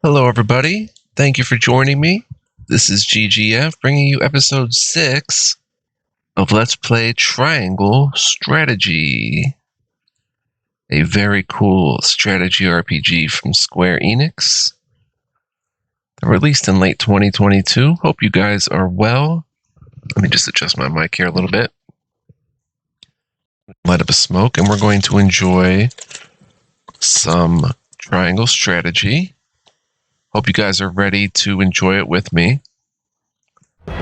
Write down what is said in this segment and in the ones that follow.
Hello, everybody. Thank you for joining me. This is GGF bringing you episode 6 of Let's Play Triangle Strategy. A very cool strategy RPG from SquareEnix. Released in late 2022. Hope you guys are well. Let me just adjust my mic here a little bit. Light up a smoke, and we're going to enjoy some Triangle Strategy. Hope you guys are ready to enjoy it with me. And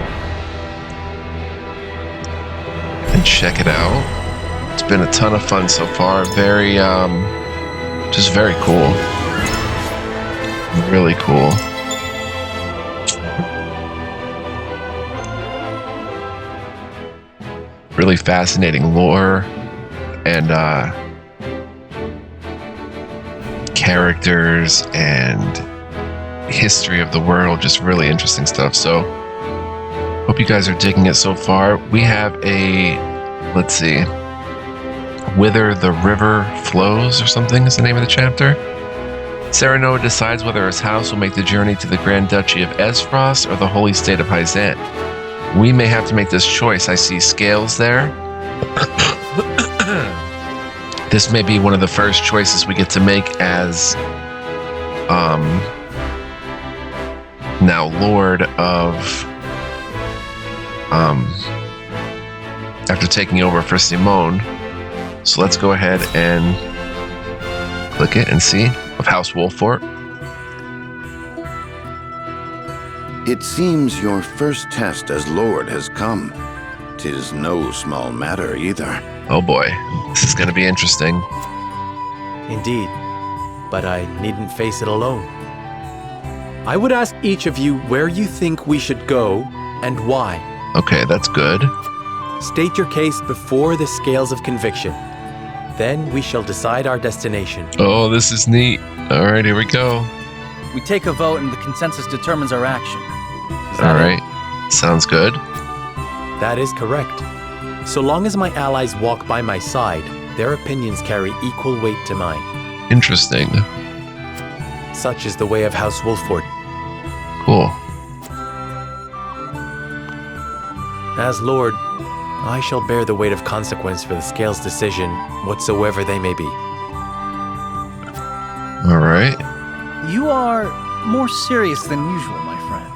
check it out. It's been a ton of fun so far. Very, just very cool. Really cool. Really fascinating lore and characters and history of the world. Just really interesting stuff. So hope you guys are digging it so far. We have a, let's see, Whither the River Flows or something is the name of the chapter. Sereno decides whether his house will make the journey to the Grand Duchy of Esfrost or the Holy State of Hyzant. We may have to make this choice. I see scales there. This may be one of the first choices we get to make as now Lord of after taking over for Simone. So let's go ahead and click it and see of House Wolfort. It seems your first test as Lord has come. 'Tis no small matter either. Oh boy, this is going to be interesting. Indeed, but I needn't face it alone. I would ask each of you where you think we should go and why. Okay, that's good. State your case before the scales of conviction. Then we shall decide our destination. Oh, this is neat. All right, here we go. We take a vote and the consensus determines our action. All right, sounds good. That is correct. So long as my allies walk by my side, their opinions carry equal weight to mine. Interesting. Such is the way of House Wolfort. Cool. As Lord, I shall bear the weight of consequence for the Scales' decision, whatsoever they may be. All right. You are more serious than usual, my friend.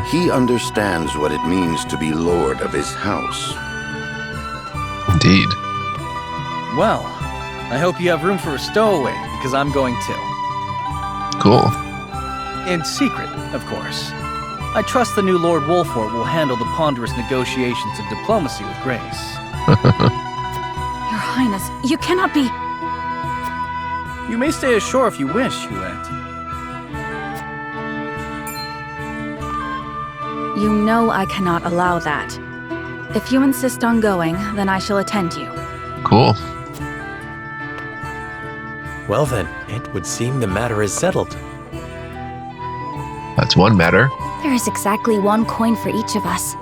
He understands what it means to be Lord of his house. Indeed. Well, I hope you have room for a stowaway, because I'm going to. Cool. In secret, of course. I trust the new Lord Wolfort will handle the ponderous negotiations and diplomacy with grace. Your Highness, you cannot be... You may stay ashore if you wish, FLUENT. You know I cannot allow that. If you insist on going, then I shall attend you. Cool. Well then, it would seem the matter is settled. That's one matter. There is exactly one coin for each of us.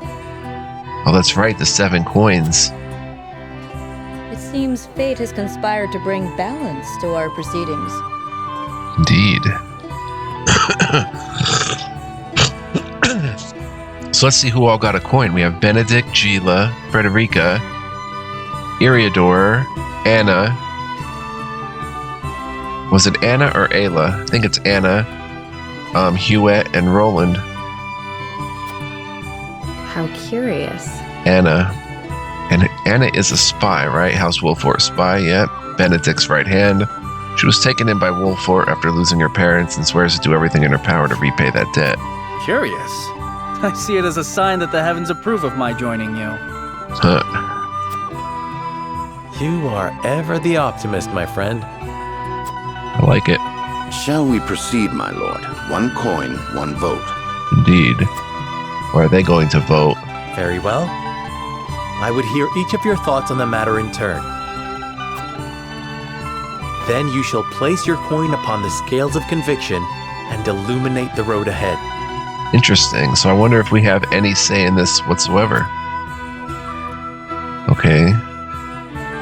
Oh, that's right, the 7 coins. It seems fate has conspired to bring balance to our proceedings. Indeed. So let's see who all got a coin. We have Benedict, Gila, Frederica, Eriador, Anna. Was it Anna or Ayla? I think it's Anna, Hewitt, and Roland. How curious. Anna. And Anna is a spy, right? House Wolfort spy, yep. Benedict's right hand. She was taken in by Wolfort after losing her parents and swears to do everything in her power to repay that debt. Curious. I see it as a sign that the heavens approve of my joining you. Huh. You are ever the optimist, my friend. I like it. Shall we proceed, my lord? One coin, one vote. Indeed. Or are they going to vote? Very well. I would hear each of your thoughts on the matter in turn. Then you shall place your coin upon the scales of conviction and illuminate the road ahead. Interesting. So I wonder if we have any say in this whatsoever. Okay.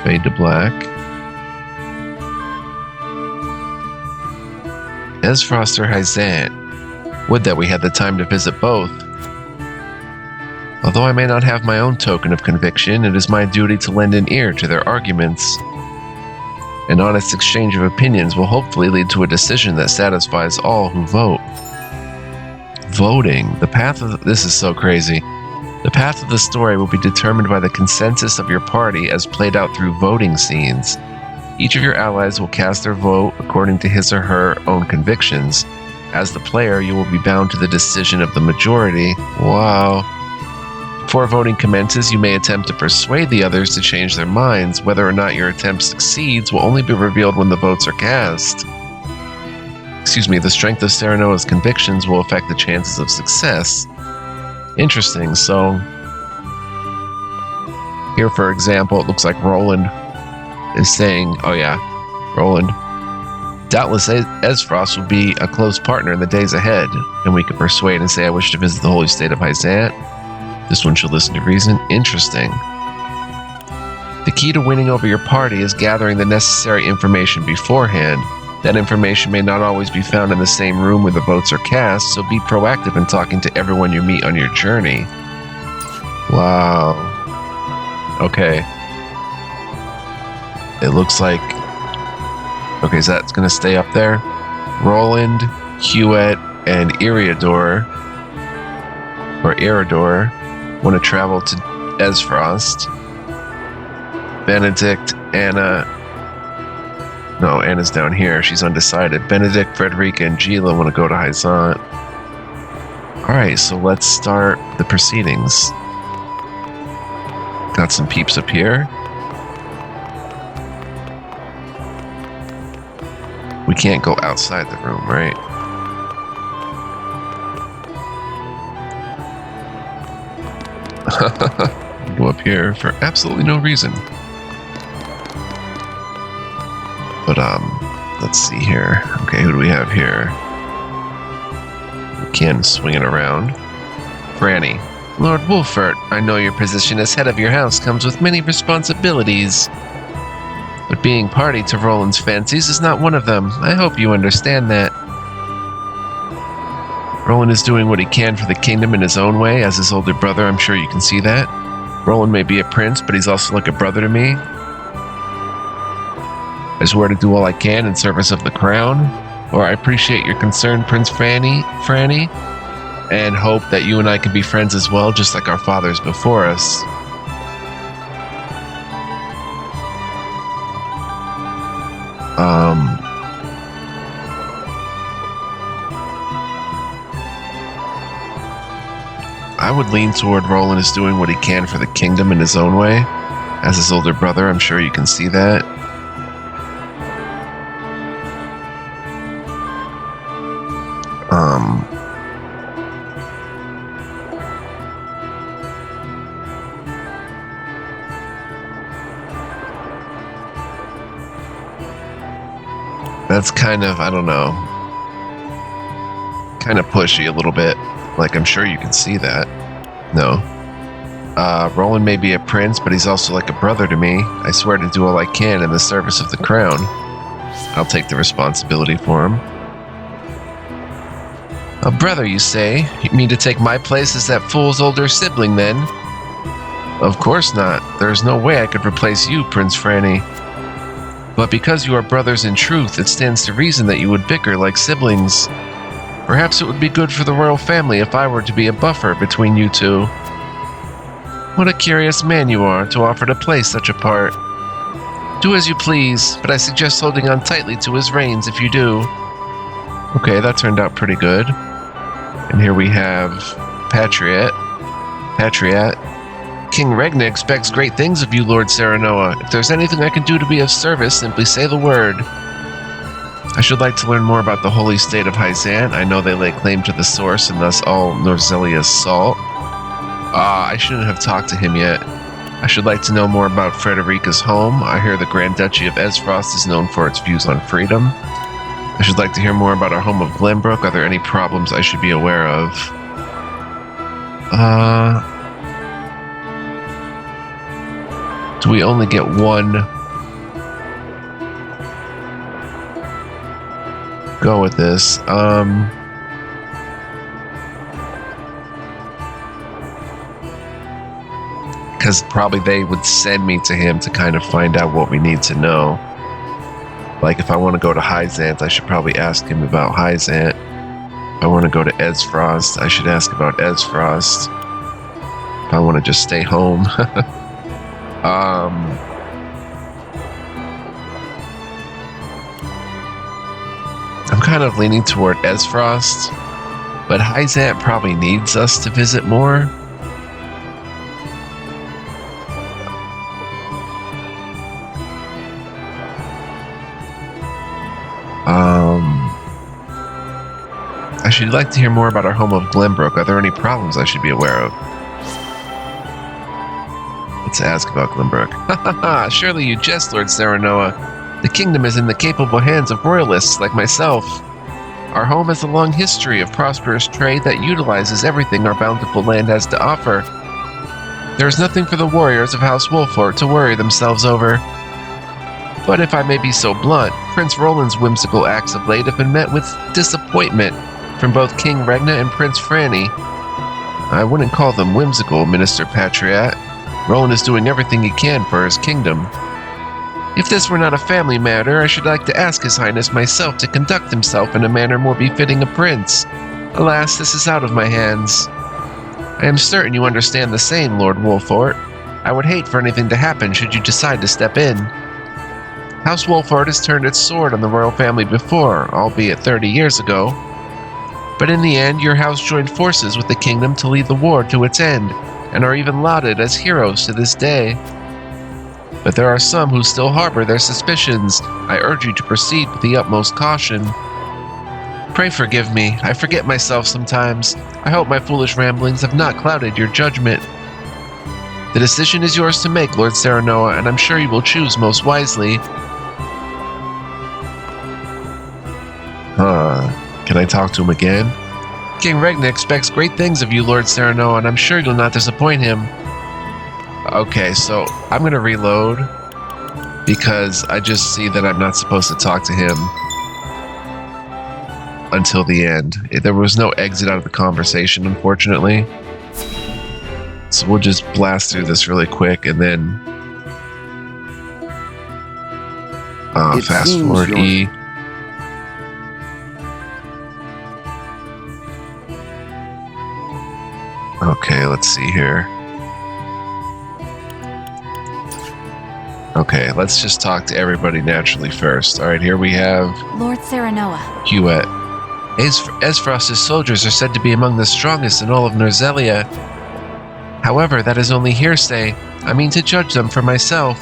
Fade to black. Esfrost or Hyzant? Would that we had the time to visit both. Although I may not have my own token of conviction, it is my duty to lend an ear to their arguments. An honest exchange of opinions will hopefully lead to a decision that satisfies all who vote. Voting. This is so crazy. The path of the story will be determined by the consensus of your party as played out through voting scenes. Each of your allies will cast their vote according to his or her own convictions. As the player, you will be bound to the decision of the majority. Wow. Before voting commences, you may attempt to persuade the others to change their minds. Whether or not your attempt succeeds will only be revealed when the votes are cast. The strength of Serenoa's convictions will affect the chances of success. Interesting. So, here for example, it looks like Roland is saying, oh yeah, Roland, doubtless Esfrost will be a close partner in the days ahead, and we could persuade and say, I wish to visit the holy state of Hyzant. This one should listen to reason. Interesting. The key to winning over your party is gathering the necessary information beforehand. That information may not always be found in the same room where the votes are cast, so be proactive in talking to everyone you meet on your journey. Wow. Okay. It looks like... Okay, so that's going to stay up there. Roland, Hewitt, and Eriador want to travel to Esfrost. Benedict, Anna... No, Anna's down here. She's undecided. Benedict, Frederica, and Gila want to go to Hyzant. Alright, so let's start the proceedings. Got some peeps up here. We can't go outside the room, right? Go up here for absolutely no reason. But, let's see here. Okay, who do we have here? We can swing it around. Franny. Lord Wolfert, I know your position as head of your house comes with many responsibilities. But being party to Roland's fancies is not one of them. I hope you understand that. Roland is doing what he can for the kingdom in his own way. As his older brother, I'm sure you can see that. Roland may be a prince, but he's also like a brother to me. I swear to do all I can in service of the crown. Or I appreciate your concern, Prince Franny, and hope that you and I can be friends as well, just like our fathers before us. I would lean toward Roland is doing what he can for the kingdom in his own way. As his older brother, I'm sure you can see that. That's kind of, I don't know, kind of pushy a little bit. Like, I'm sure you can see that. No. Roland may be a prince, but he's also like a brother to me. I swear to do all I can in the service of the crown. I'll take the responsibility for him. A brother, you say? You mean to take my place as that fool's older sibling, then? Of course not. There is no way I could replace you, Prince Franny. But because you are brothers in truth, it stands to reason that you would bicker like siblings. Perhaps it would be good for the royal family if I were to be a buffer between you two. What a curious man you are to offer to play such a part. Do as you please, but I suggest holding on tightly to his reins if you do. Okay, that turned out pretty good. And here we have Patriot. King Regna expects great things of you, Lord Serenoa. If there's anything I can do to be of service, simply say the word. I should like to learn more about the holy state of Hyzant. I know they lay claim to the source and thus all Norzelia's salt. I shouldn't have talked to him yet. I should like to know more about Frederica's home. I hear the Grand Duchy of Esfrost is known for its views on freedom. I should like to hear more about our home of Glenbrook. Are there any problems I should be aware of? Do we only get one go with this. Because probably they would send me to him to kind of find out what we need to know. Like if I want to go to Hyzant, I should probably ask him about Hyzant. If I want to go to Ezfrost, I should ask about Ezfrost. If I want to just stay home. I'm kind of leaning toward Ezfrost, but Hyzant probably needs us to visit more. I should like to hear more about our home of Glenbrook. Are there any problems I should be aware of? Let's ask about Glenbrook. Ha ha ha! Surely you jest, Lord Serenoa. The kingdom is in the capable hands of royalists like myself. Our home has a long history of prosperous trade that utilizes everything our bountiful land has to offer. There is nothing for the warriors of House Wolfort to worry themselves over. But if I may be so blunt, Prince Roland's whimsical acts of late have been met with disappointment from both King Regna and Prince Franny. I wouldn't call them whimsical, Minister Patriot. Roland is doing everything he can for his kingdom. If this were not a family matter, I should like to ask His Highness myself to conduct himself in a manner more befitting a prince. Alas, this is out of my hands. I am certain you understand the same, Lord Wolfort. I would hate for anything to happen should you decide to step in. House Wolfort has turned its sword on the royal family before, albeit 30 years ago. But in the end, your house joined forces with the kingdom to lead the war to its end, and are even lauded as heroes to this day. But there are some who still harbor their suspicions. I urge you to proceed with the utmost caution. Pray forgive me. I forget myself sometimes. I hope my foolish ramblings have not clouded your judgment. The decision is yours to make, Lord Serenoa, and I'm sure you will choose most wisely. Can I talk to him again? King Regna expects great things of you, Lord Serenoa, and I'm sure you'll not disappoint him. Okay, so I'm going to reload because I just see that I'm not supposed to talk to him until the end. There was no exit out of the conversation, unfortunately. So we'll just blast through this really quick and then fast forward E. Okay, let's see here. Okay, let's just talk to everybody naturally first. Alright, here we have Lord Serenoa. Hewitt. Ezfrost's soldiers are said to be among the strongest in all of Norzelia. However, that is only hearsay. I mean to judge them for myself.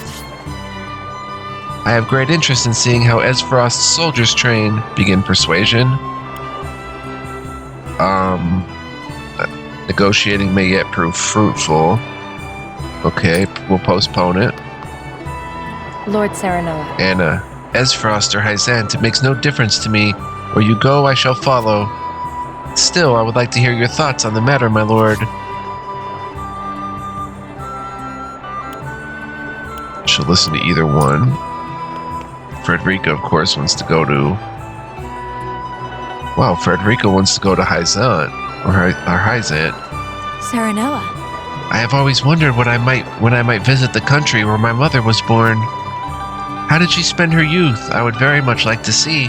I have great interest in seeing how Ezfrost's soldiers train. Begin persuasion. Negotiating may yet prove fruitful. Okay, we'll postpone it. Lord Serenoa. Anna. Ezfrost or Hyzant, it makes no difference to me. Where you go, I shall follow. Still, I would like to hear your thoughts on the matter, my lord. She'll listen to either one. Frederica, of course, wants to go to... Wow, Frederica wants to go to Hyzant. Or Hyzant. Serenoa. I have always wondered when I might visit the country where my mother was born. How did she spend her youth? I would very much like to see.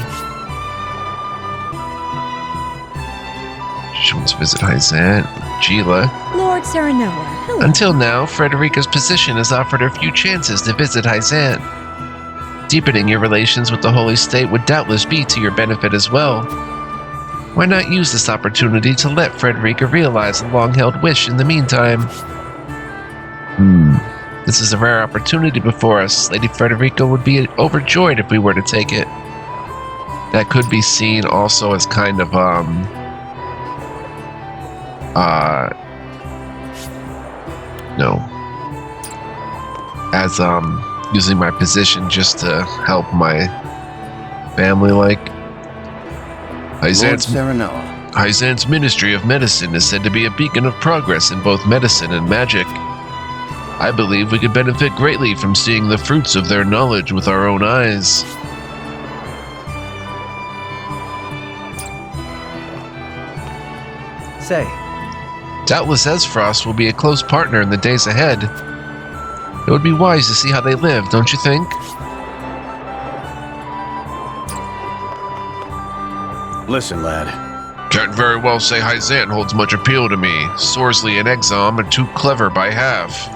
She wants to visit Hyzant. Gila. Lord Serenoa. Hello. Until now, Frederica's position has offered her few chances to visit Hyzant. Deepening your relations with the Holy State would doubtless be to your benefit as well. Why not use this opportunity to let Frederica realize a long-held wish in the meantime? This is a rare opportunity before us. Lady Frederica would be overjoyed if we were to take it. That could be seen also as kind of, using my position just to help my family, like. Hyzant's Ministry of Medicine is said to be a beacon of progress in both medicine and magic. I believe we could benefit greatly from seeing the fruits of their knowledge with our own eyes. say? Doubtless Esfrost will be a close partner in the days ahead. It would be wise to see how they live, don't you think? Listen, lad. Can't very well say Hyzant holds much appeal to me. Sorsley and Exom are too clever by half.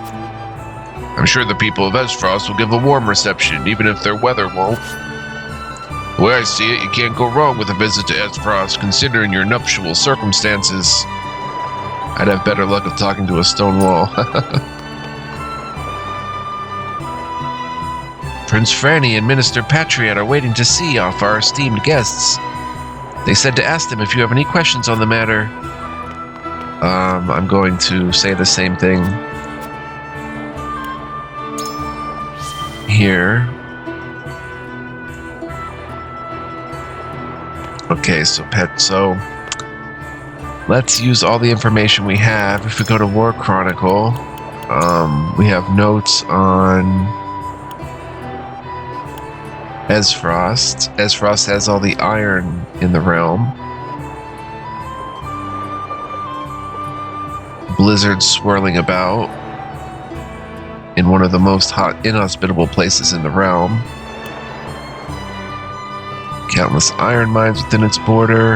I'm sure the people of Esfrost will give a warm reception, even if their weather won't. The way I see it, you can't go wrong with a visit to Esfrost, considering your nuptial circumstances. I'd have better luck of talking to a stone wall. Prince Franny and Minister Patriot are waiting to see off our esteemed guests. They said to ask them if you have any questions on the matter. I'm going to say the same thing here. Okay, so let's use all the information we have. If we go to War Chronicle, we have notes on Esfrost. Esfrost has all the iron in the realm. Blizzards swirling about in one of the most hot, inhospitable places in the realm. Countless iron mines within its border.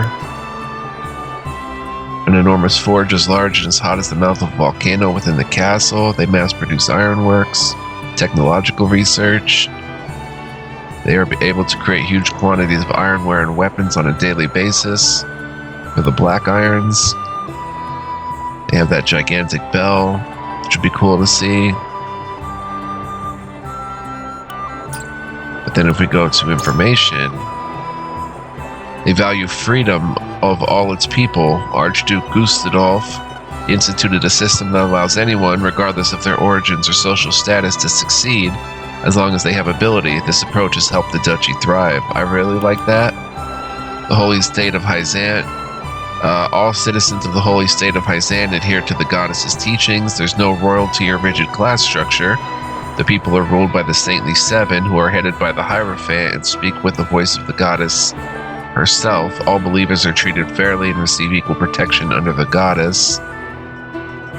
An enormous forge as large and as hot as the mouth of a volcano within the castle. They mass-produce ironworks, technological research. They are able to create huge quantities of ironware and weapons on a daily basis for the black irons. They have that gigantic bell, which would be cool to see. But then if we go to information, they value freedom of all its people. Archduke Gustadolf instituted a system that allows anyone, regardless of their origins or social status, to succeed as long as they have ability. This approach has helped the duchy thrive. I really like that. The Holy State of Hyzant. All citizens of the Holy State of Hyzant adhere to the goddess's teachings. There's no royalty or rigid class structure. The people are ruled by the Saintly Seven, who are headed by the Hierophant and speak with the voice of the goddess herself. All believers are treated fairly and receive equal protection under the goddess.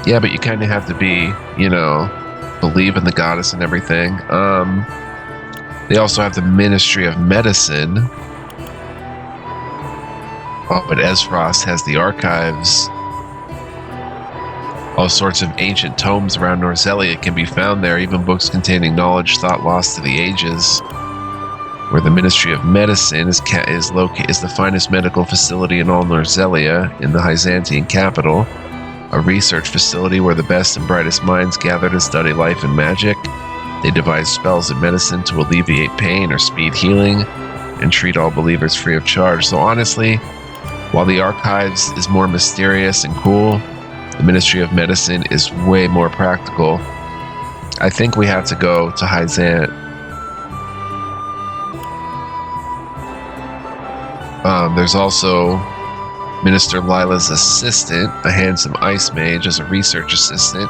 Yeah, but you kind of have to be, believe in the goddess and everything. They also have the Ministry of Medicine. Oh, but Esfrost has the archives. All sorts of ancient tomes around Norzelia can be found there, even books containing knowledge thought lost to the ages. Where the Ministry of Medicine is the finest medical facility in all Norzelia, in the Hyzantian capital. A research facility where the best and brightest minds gather to study life and magic. They devise spells and medicine to alleviate pain or speed healing, and treat all believers free of charge. So honestly, while the archives is more mysterious and cool, the Ministry of Medicine is way more practical. I think we have to go to Hyzant. There's also Minister Lila's assistant, a handsome ice mage, as a research assistant.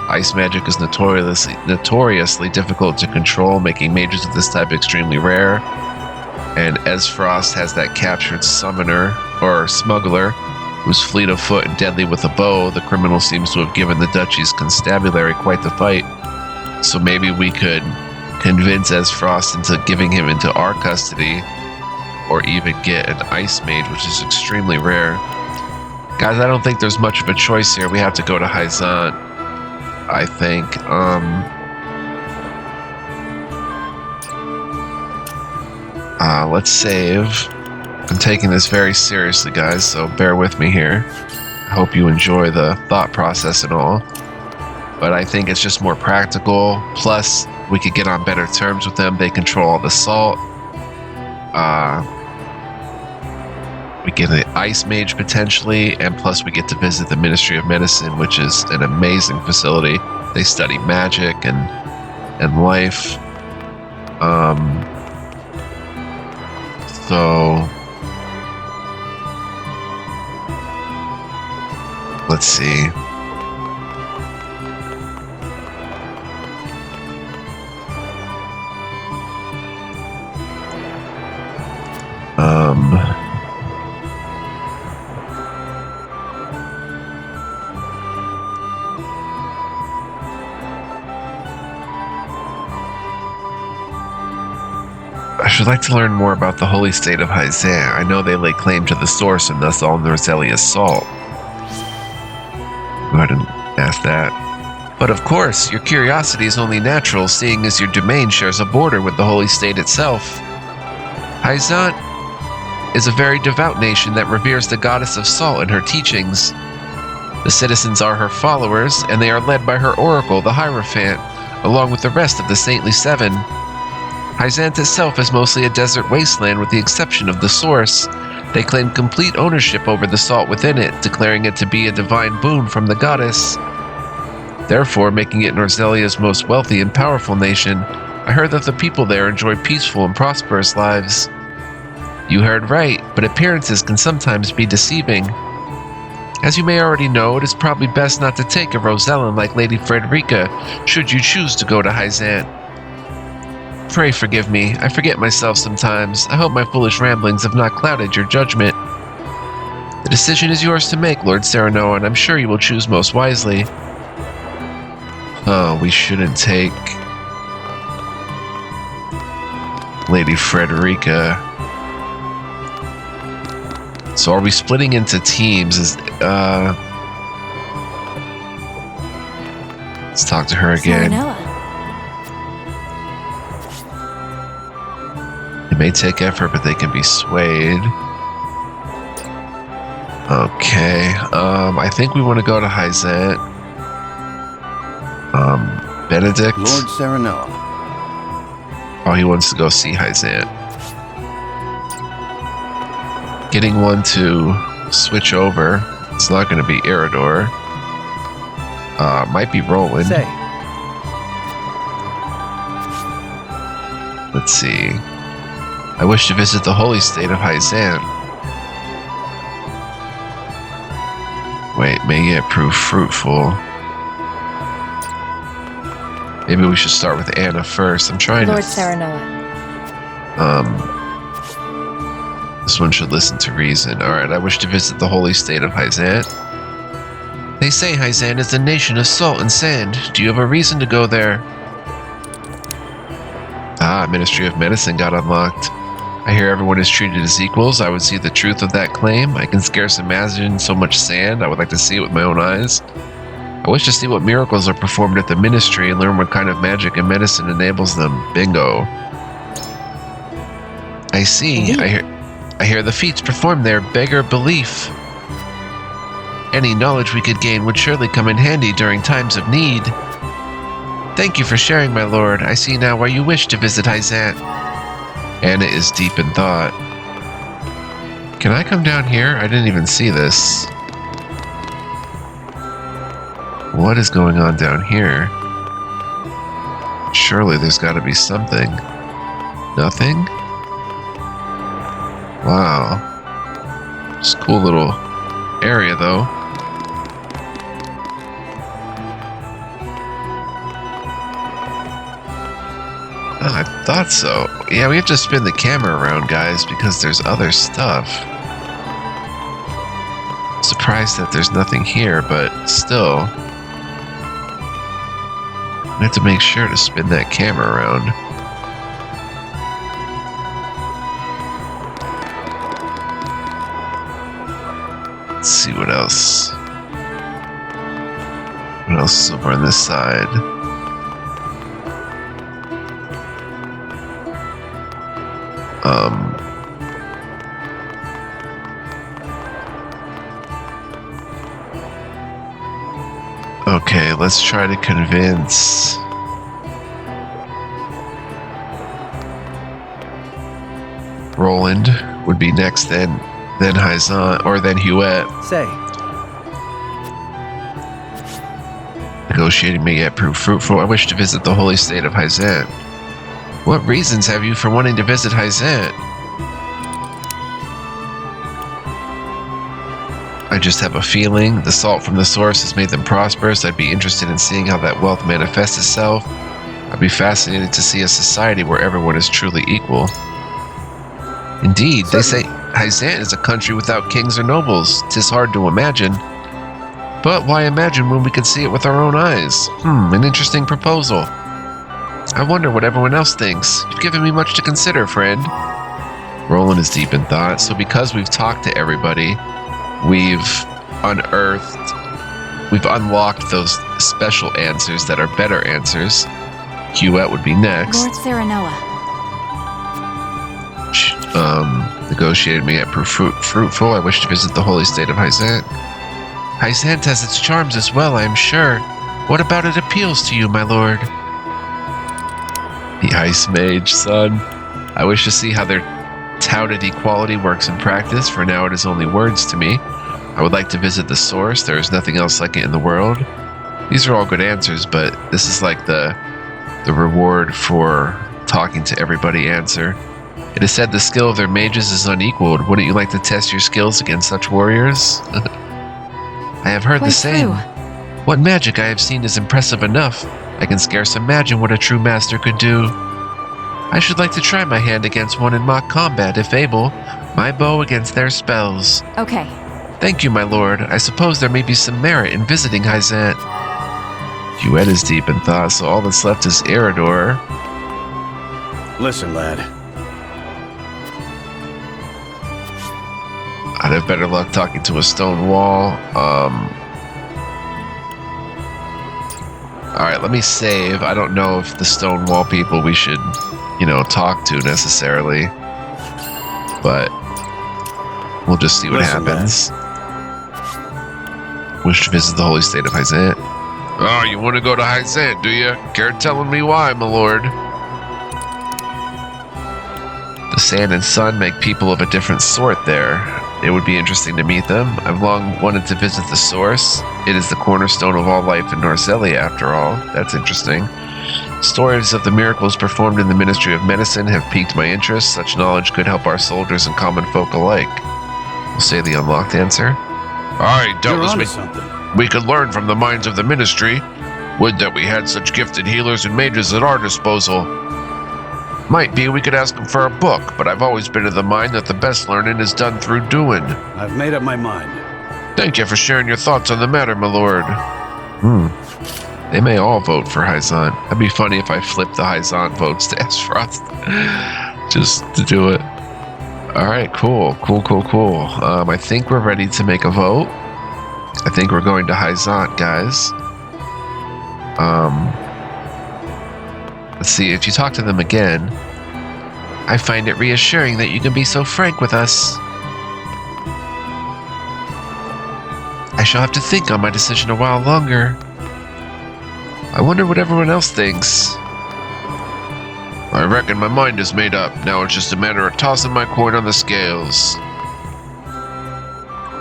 Ice magic is notoriously difficult to control, making mages of this type extremely rare. And Esfrost has that captured summoner, or smuggler, who's fleet of foot and deadly with a bow. The criminal seems to have given the duchy's constabulary quite the fight. So maybe we could convince Esfrost into giving him into our custody, or even get an ice mage, which is extremely rare. Guys, I don't think there's much of a choice here. We have to go to Hyzant, I think. Let's save. I'm taking this very seriously, guys, so bear with me here. I hope you enjoy the thought process and all. But I think it's just more practical. Plus, we could get on better terms with them. They control all the salt. We get an ice mage potentially, and plus we get to visit the Ministry of Medicine, which is an amazing facility. They study magic and life. So let's see. should like to learn more about the holy state of Haizan. I know they lay claim to the source and thus all Norzelia's salt. Go ahead and ask that. But of course, your curiosity is only natural, seeing as your domain shares a border with the holy state itself. Haizan is a very devout nation that reveres the goddess of salt and her teachings. The citizens are her followers, and they are led by her oracle, the Hierophant, along with the rest of the Saintly Seven. Haizan itself is mostly a desert wasteland with the exception of the source. They claim complete ownership over the salt within it, declaring it to be a divine boon from the goddess. Therefore, making it Norzelia's most wealthy and powerful nation. I heard that the people there enjoy peaceful and prosperous lives. You heard right, but appearances can sometimes be deceiving. As you may already know, it is probably best not to take a Rosellan like Lady Frederica, should you choose to go to Haizan. Pray forgive me, I forget myself sometimes. I hope my foolish ramblings have not clouded your judgment. The decision is yours to make, Lord Serenoa, and I'm sure you will choose most wisely. Oh, we shouldn't take Lady Frederica. So are we splitting into teams? Let's talk to her again. It may take effort, but they can be swayed. Okay. I think we want to go to Haizan. Benedict. Lord Serenoa. Oh, he wants to go see Haizan. Getting one to switch over. It's not going to be Eridor. Might be Roland. Say. Let's see. I wish to visit the holy state of Haizan. Wait, may yet prove fruitful. Maybe we should start with Anna first. I'm trying Lord to... Serenoa. This one should listen to reason. Alright, I wish to visit the holy state of Haizan. They say Haizan is the nation of salt and sand. Do you have a reason to go there? Ah, Ministry of Medicine got unlocked. I hear everyone is treated as equals. I would see the truth of that claim. I can scarce imagine so much sand. I would like to see it with my own eyes. I wish to see what miracles are performed at the ministry and learn what kind of magic and medicine enables them. Bingo. I see. I hear the feats performed there beggar belief. Any knowledge we could gain would surely come in handy during times of need. Thank you for sharing, my lord. I see now why you wish to visit Haizan. Anna is deep in thought. Can I come down here? I didn't even see this. What is going on down here? Surely there's got to be something. Nothing? Wow. Just cool little area, though. Oh, I thought so. Yeah, we have to spin the camera around, guys, because there's other stuff. Surprised that there's nothing here, but still. I have to make sure to spin that camera around. Let's see what else. What else is over on this side? Okay, let's try to convince... Roland would be next, then Haizan, or then Huet. Say. Negotiating may yet prove fruitful. I wish to visit the holy state of Haizan. What reasons have you for wanting to visit Haizan? I just have a feeling. The salt from the source has made them prosperous. I'd be interested in seeing how that wealth manifests itself. I'd be fascinated to see a society where everyone is truly equal. Indeed, they say Haizan is a country without kings or nobles. 'Tis hard to imagine. But why imagine when we can see it with our own eyes? An interesting proposal. I wonder what everyone else thinks. You've given me much to consider, friend. Roland is deep in thought. So because we've talked to everybody, we've unlocked those special answers that are better answers. Huette would be next. Lord Serenoa. Negotiated me at Fruitful. I wish to visit the holy state of Hyzant. Hyzant has its charms as well, I am sure. What about it appeals to you, my lord? The Ice Mage, son. I wish to see how their touted equality works in practice. For now, it is only words to me. I would like to visit the source. There is nothing else like it in the world. These are all good answers, but this is like the reward for talking to everybody answer. It is said the skill of their mages is unequaled. Wouldn't you like to test your skills against such warriors? I have heard Quite the same. true. What magic I have seen is impressive enough. I can scarce imagine what a true master could do. I should like to try my hand against one in mock combat, if able. My bow against their spells. Okay. Thank you, my lord. I suppose there may be some merit in visiting Hyzant. Huette is deep in thought, so all that's left is Eridor. Listen, lad. I'd have better luck talking to a stone wall. Alright, let me save. I don't know if the stone wall people we should, talk to necessarily. But we'll just see what happens. Wish to visit the holy state of Hyzant. Oh, you want to go to Hyzant, do you? Care telling me why, my lord? The sand and sun make people of a different sort there. It would be interesting to meet them. I've long wanted to visit the source. It is the cornerstone of all life in Norzelia, after all. That's interesting. Stories of the miracles performed in the Ministry of Medicine have piqued my interest. Such knowledge could help our soldiers and common folk alike. We'll say the unlocked answer. Aye, doubtless we could learn from the minds of the Ministry. Would that we had such gifted healers and mages at our disposal. Might be we could ask them for a book, but I've always been of the mind that the best learning is done through doing. I've made up my mind. Thank you for sharing your thoughts on the matter, my lord. They may all vote for Hyzant. That'd be funny if I flipped the Hyzant votes to Esfrost. Just to do it. Alright, cool. I think we're ready to make a vote. I think we're going to Hyzant, guys. Let's see, if you talk to them again, I find it reassuring that you can be so frank with us. I shall have to think on my decision a while longer. I wonder what everyone else thinks. I reckon my mind is made up. Now it's just a matter of tossing my coin on the scales.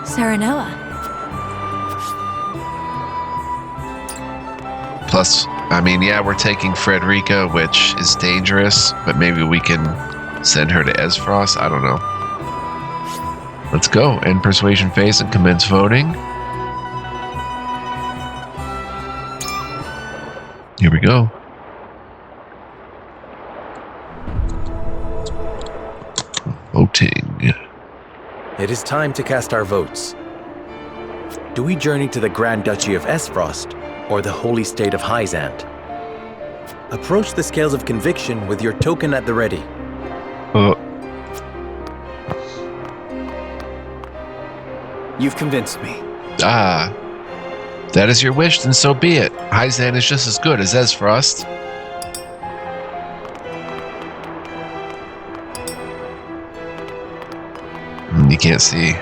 Serenoa. Plus, we're taking Frederica, which is dangerous, but maybe we can send her to Esfrost. I don't know. Let's go. End persuasion phase and commence voting. Here we go. Voting. It is time to cast our votes. Do we journey to the Grand Duchy of Esfrost or the holy state of Hyzant? Approach the scales of conviction with your token at the ready. You've convinced me. That is your wish, then so be it. Hyzant is just as good as Esfrost. You can't see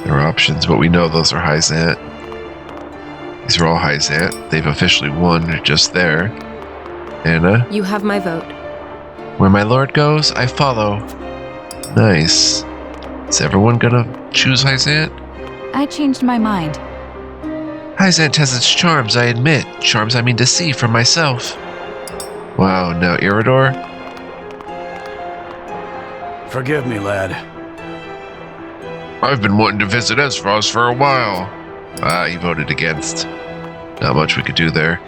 their options, but we know those are Hyzant. These are all Hyzant. They've officially won. They're just there. Anna? You have my vote. Where my lord goes, I follow. Nice. Is everyone gonna choose Hyzant? I changed my mind. Hyzant has its charms, I admit. Charms I mean to see for myself. Wow, now Eridor? Forgive me, lad. I've been wanting to visit Esfrost for a while. He voted against. Not much we could do there.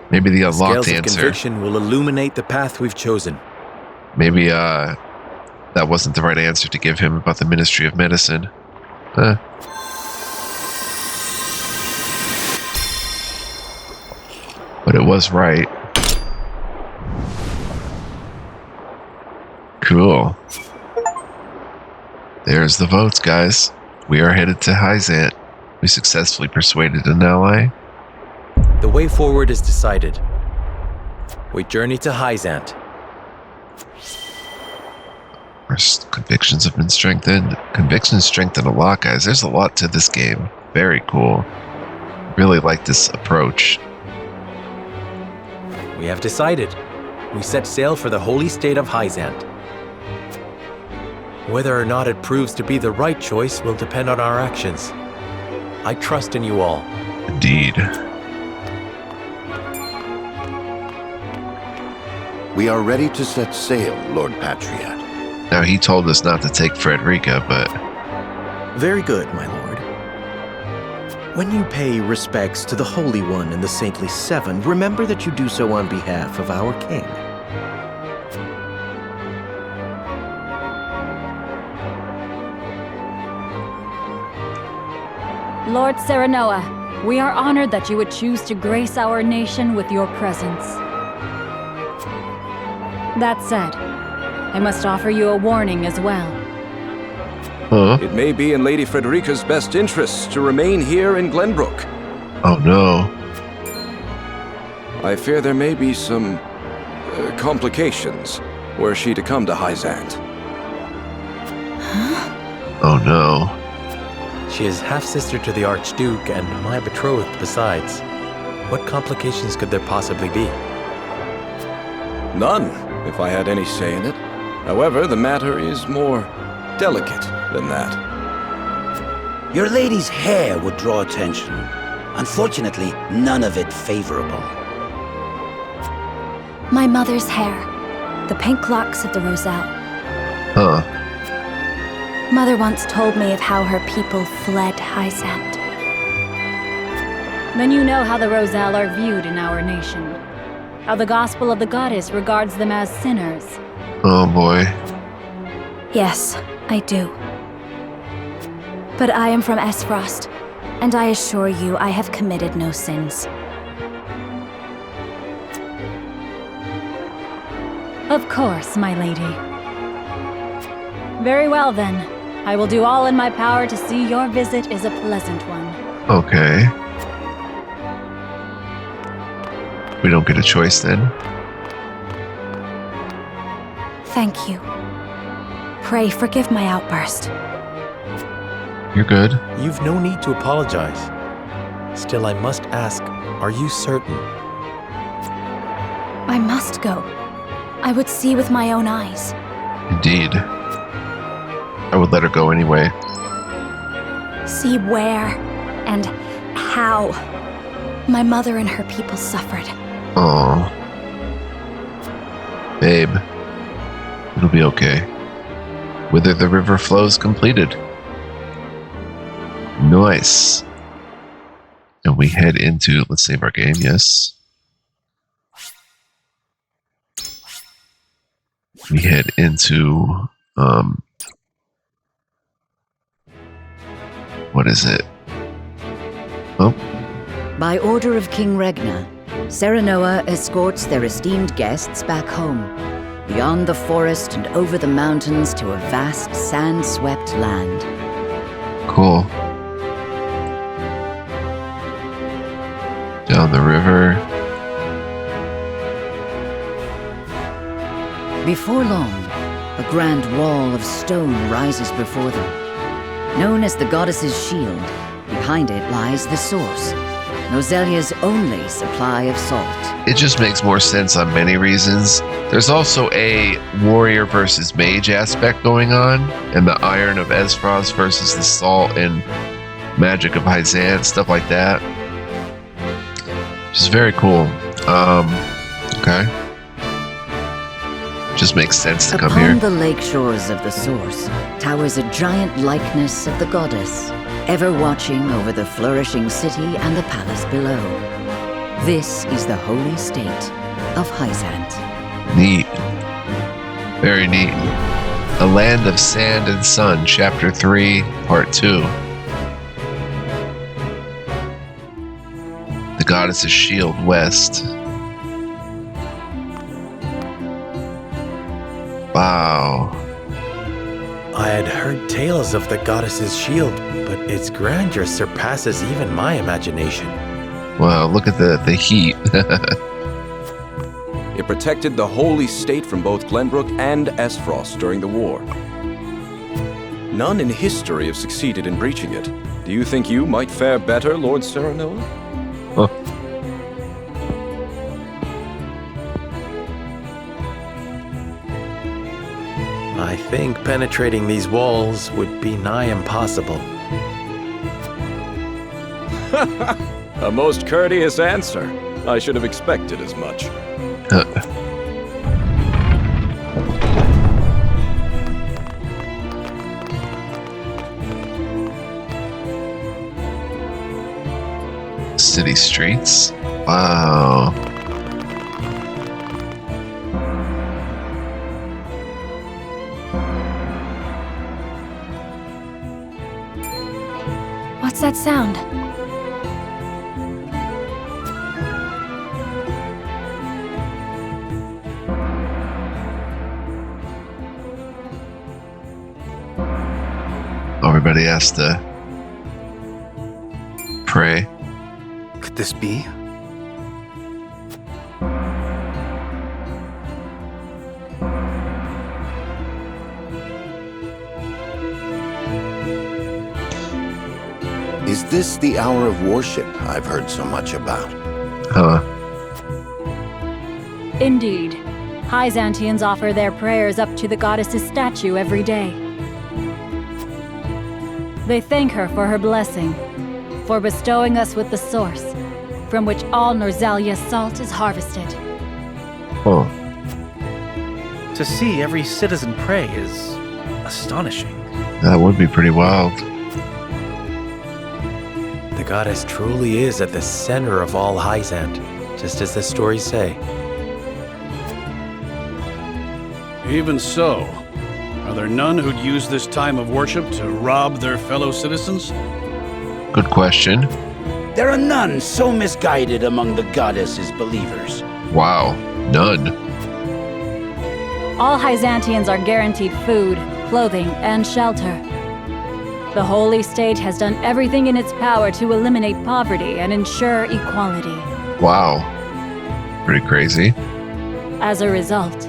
Maybe the unlocked Scales of answer. conviction will illuminate the path we've chosen. Maybe that wasn't the right answer to give him about the Ministry of Medicine. But it was right. There's the votes, guys. We are headed to Hyzant. We successfully persuaded an ally. The way forward is decided. We journey to Hyzant. Our convictions have been strengthened. Convictions strengthened a lot, guys. There's a lot to this game. Very cool. Really like this approach. We have decided. We set sail for the holy state of Hyzant. Whether or not it proves to be the right choice will depend on our actions. I trust in you all. Indeed. We are ready to set sail, Lord Patriot. Now, he told us not to take Frederica, but... Very good, my lord. When you pay respects to the Holy One and the Saintly Seven, remember that you do so on behalf of our king. Lord Serenoa, we are honored that you would choose to grace our nation with your presence. That said, I must offer you a warning as well. Huh? It may be in Lady Frederica's best interests to remain here in Glenbrook. Oh no. I fear there may be some complications were she to come to Hyzant. Oh no. She is half-sister to the Archduke and my betrothed besides. What complications could there possibly be? None, if I had any say in it. However, the matter is more delicate than that. Your lady's hair would draw attention. Unfortunately, none of it favorable. My mother's hair. The pink locks of the Roselle. Huh. Mother once told me of how her people fled Hyzant. Then you know how the Roselle are viewed in our nation. How the gospel of the goddess regards them as sinners. Oh boy. Yes, I do. But I am from Esfrost, and I assure you I have committed no sins. Of course, my lady. Very well then. I will do all in my power to see your visit is a pleasant one. Okay. We don't get a choice then. Thank you. Pray forgive my outburst. You're good. You've no need to apologize. Still, I must ask, are you certain? I must go. I would see with my own eyes. Indeed. I would let her go anyway. See where and how my mother and her people suffered. Aw. Babe. It'll be okay. Whither the river flows completed. Nice. And we head into, let's save our game, yes. We head into, what is it? Oh. By order of King Regna, Serenoa escorts their esteemed guests back home, beyond the forest and over the mountains to a vast sand-swept land. Cool. Down the river. Before long, a grand wall of stone rises before them. Known as the Goddess's Shield, behind it lies the source, Noselia's only supply of salt. It just makes more sense on many reasons. There's also a warrior versus mage aspect going on, and the iron of Esfrost versus the salt and magic of Hyzant, stuff like that. Which is very cool. Okay. Just makes sense to come here. Upon the lake shores of the source towers a giant likeness of the goddess, ever watching over the flourishing city and the palace below. This is the holy state of Hyzant. Neat. Very neat. A Land of Sand and Sun, Chapter 3, Part 2. The Goddess's Shield West. Wow. I had heard tales of the goddess's shield, but its grandeur surpasses even my imagination. Wow, look at the heat. It protected the holy state from both Glenbrook and Esfrost during the war. None in history have succeeded in breaching it. Do you think you might fare better, Lord Serenoa? Huh. I think penetrating these walls would be nigh impossible. A most courteous answer. I should have expected as much. City streets. Wow. What's that sound? Everybody has to pray. Could this be? Is this the hour of worship I've heard so much about? Huh. Indeed. Hyzantians offer their prayers up to the goddess's statue every day. They thank her for her blessing, for bestowing us with the source, from which all Norzalia's salt is harvested. Oh. To see every citizen pray is astonishing. That would be pretty wild. The goddess truly is at the center of all Hyzant, just as the stories say. Even so, are there none who'd use this time of worship to rob their fellow citizens? Good question. There are none so misguided among the goddess's believers. Wow. None. All Hyzantians are guaranteed food, clothing, and shelter. The holy state has done everything in its power to eliminate poverty and ensure equality. Wow. Pretty crazy. As a result,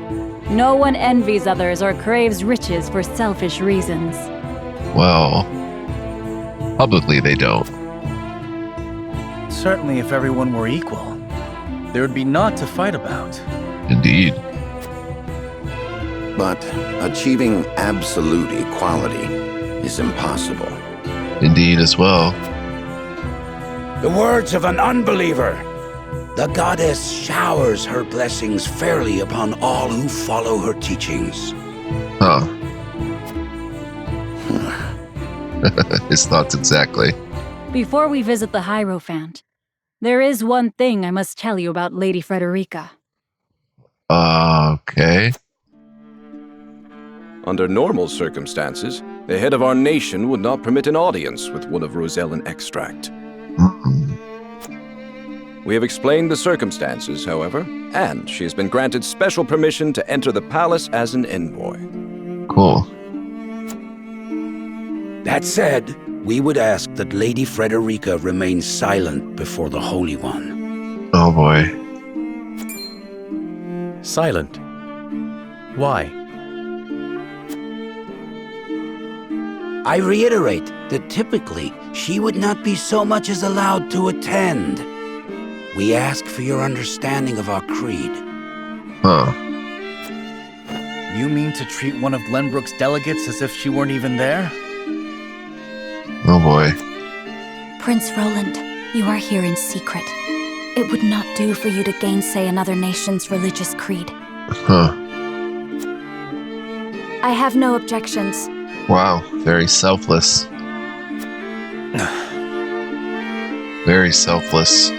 no one envies others or craves riches for selfish reasons. Well, publicly they don't. Certainly if everyone were equal, there would be naught to fight about. Indeed. But achieving absolute equality is impossible. Indeed as well. The words of an unbeliever. The goddess showers her blessings fairly upon all who follow her teachings. Huh. His thoughts exactly. Before we visit the Hierophant, there is one thing I must tell you about Lady Frederica. Okay. Under normal circumstances, the head of our nation would not permit an audience with one of Rosellan extract. We have explained the circumstances, however, and she has been granted special permission to enter the palace as an envoy. Cool. That said, we would ask that Lady Frederica remain silent before the Holy One. Oh boy. Silent. Why? I reiterate that typically she would not be so much as allowed to attend. We ask for your understanding of our creed. Huh. You mean to treat one of Glenbrook's delegates as if she weren't even there? Oh boy. Prince Roland, you are here in secret. It would not do for you to gainsay another nation's religious creed. Huh. I have no objections. Wow. Very selfless. Very selfless.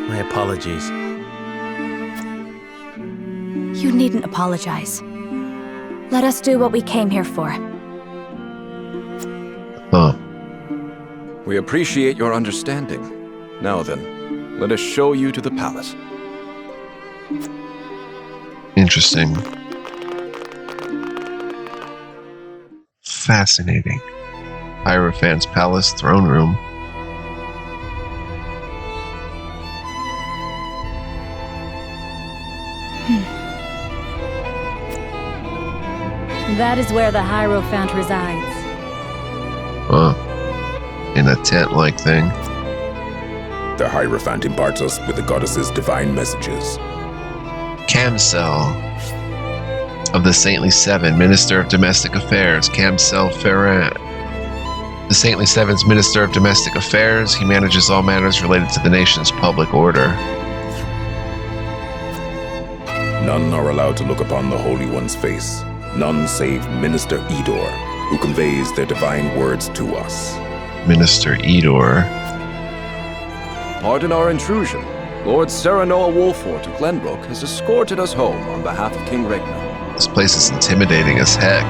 My apologies. You needn't apologize. Let us do what we came here for. Huh. We appreciate your understanding. Now then, let us show you to the palace. Interesting. Fascinating. Hierophant's palace throne room. That is where the Hierophant resides. Huh. In a tent-like thing. The Hierophant imparts us with the goddess's divine messages. Camcel of the Saintly Seven, Minister of Domestic Affairs. Camcel Ferrant. The Saintly Seven's Minister of Domestic Affairs. He manages all matters related to the nation's public order. None are allowed to look upon the Holy One's face. None save Minister Edor, who conveys their divine words to us. Minister Edor. Pardon our intrusion. Lord Serenoa Wolfort of Glenbrook has escorted us home on behalf of King Regna. This place is intimidating as heck.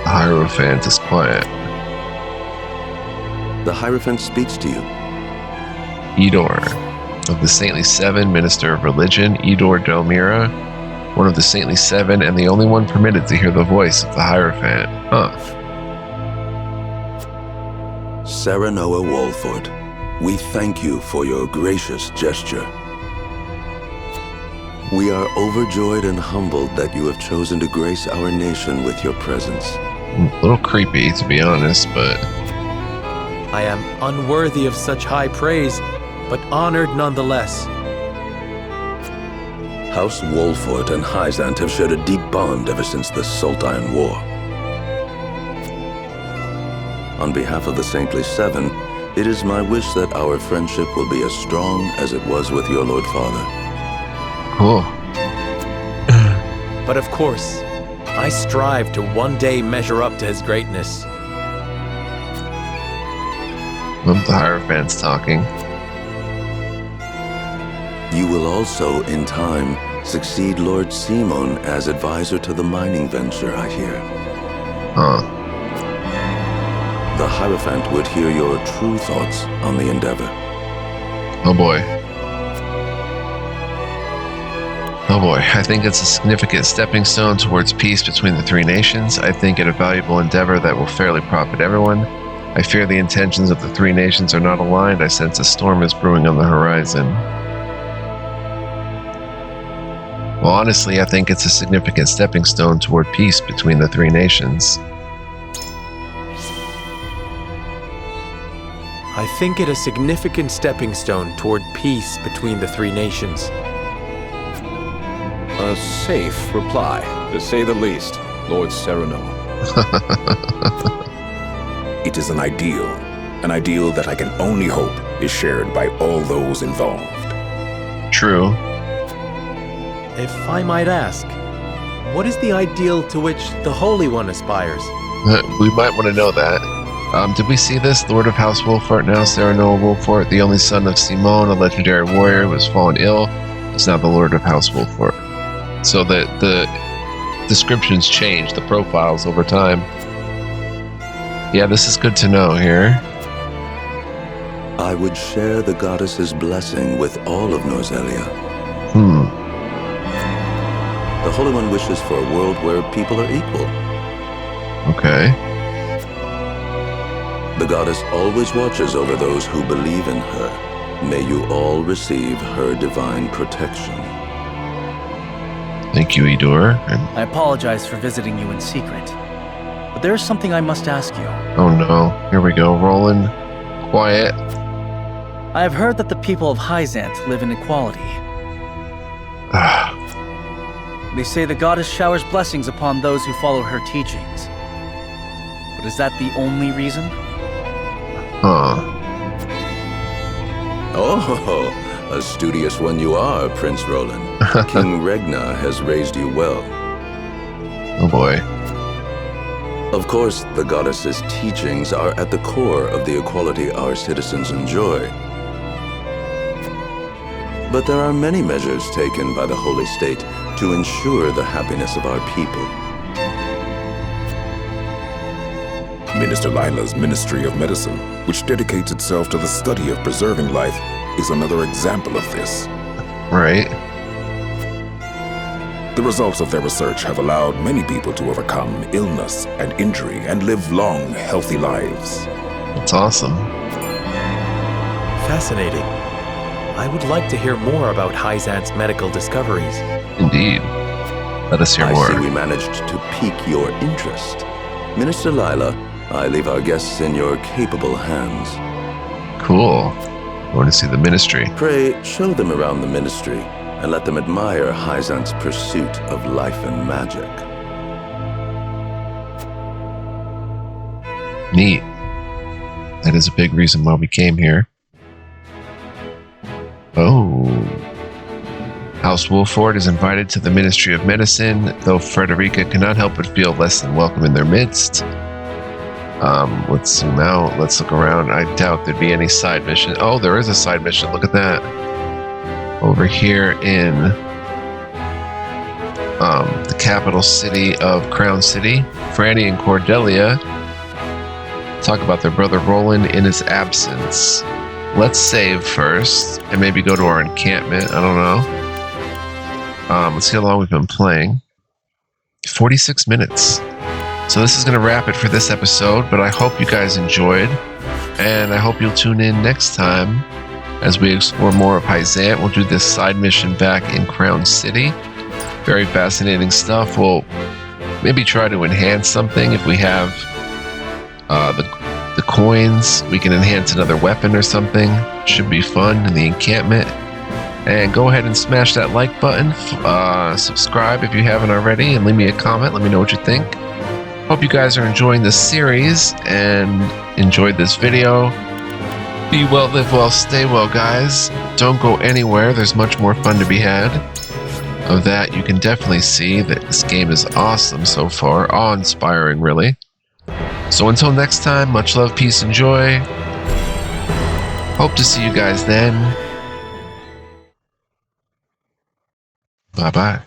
The Hierophant is quiet. The Hierophant speaks to you. Edor of the Saintly Seven, Minister of Religion. Edor Delmira, one of the Saintly Seven and the only one permitted to hear the voice of the Hierophant. Huh. Serenoa Wolfort, we thank you for your gracious gesture. We are overjoyed and humbled that you have chosen to grace our nation with your presence. A little creepy, to be honest, but... I am unworthy of such high praise, but honored nonetheless. House Wolfort and Hyzant have shared a deep bond ever since the Sultan War. On behalf of the Saintly Seven, it is my wish that our friendship will be as strong as it was with your Lord Father. Cool. But of course, I strive to one day measure up to his greatness. The Hierophant's talking. You will also, in time, succeed Lord Simon as advisor to the mining venture, I hear. Huh. The Hierophant would hear your true thoughts on the endeavor. Oh boy. Oh boy, I think it's a significant stepping stone towards peace between the three nations. I think it a valuable endeavor that will fairly profit everyone. I fear the intentions of the three nations are not aligned. I sense a storm is brewing on the horizon. Well, honestly, I think it's a significant stepping stone toward peace between the three nations. I think it a significant stepping stone toward peace between the three nations. A safe reply, to say the least, Lord Serenoa. It is an ideal that I can only hope is shared by all those involved. True. If I might ask, what is the ideal to which the Holy One aspires? We might want to know that. Did we see this? Lord of House Wolfort, now Serenoa Wolfort, the only son of Simon, a legendary warrior who has fallen ill, is now the Lord of House Wolfort. So the descriptions change, the profiles over time. Yeah, this is good to know here. I would share the goddess's blessing with all of Norzelia. The Holy One wishes for a world where people are equal. Okay. The goddess always watches over those who believe in her. May you all receive her divine protection. Thank you, Edor. I apologize for visiting you in secret, but there is something I must ask you. Oh no, here we go, rolling. Quiet. I have heard that the people of Hyzant live in equality. They say the goddess showers blessings upon those who follow her teachings. But is that the only reason? Huh. Oh, a studious one you are, Prince Roland. King Regna has raised you well. Oh boy. Of course, the goddess's teachings are at the core of the equality our citizens enjoy. But there are many measures taken by the Holy State to ensure the happiness of our people. Minister Lila's Ministry of Medicine, which dedicates itself to the study of preserving life, is another example of this. Right. The results of their research have allowed many people to overcome illness and injury and live long, healthy lives. That's awesome. Fascinating. I would like to hear more about Hyzant's medical discoveries. Indeed. Let us hear more. I see we managed to pique your interest. Minister Lila, I leave our guests in your capable hands. Cool. I want to see the ministry. Pray, show them around the ministry and let them admire Hyzant's pursuit of life and magic. Neat. That is a big reason why we came here. Oh. House Wolford is invited to the Ministry of Medicine, though Frederica cannot help but feel less than welcome in their midst. Let's zoom out. Let's look around. I doubt there'd be any side mission. Oh, there is a side mission. Look at that. Over here in the capital city of Crown City, Franny and Cordelia talk about their brother Roland in his absence. Let's save first and maybe go to our encampment. I don't know. Let's see how long we've been playing. 46 minutes. So this is going to wrap it for this episode, but I hope you guys enjoyed, and I hope you'll tune in next time as we explore more of Hyzant. We'll do this side mission back in Crown City. Very fascinating stuff. We'll maybe try to enhance something. If we have the coins, we can enhance another weapon or something. Should be fun in the encampment. And go ahead and smash that like button. Subscribe if you haven't already, and leave me a comment. Let me know what you think. Hope you guys are enjoying this series and enjoyed this video. Be well, live well, stay well, guys. Don't go anywhere. There's much more fun to be had. Of that, you can definitely see that this game is awesome so far. Awe-inspiring, really. So until next time, much love, peace, and joy. Hope to see you guys then. Bye-bye.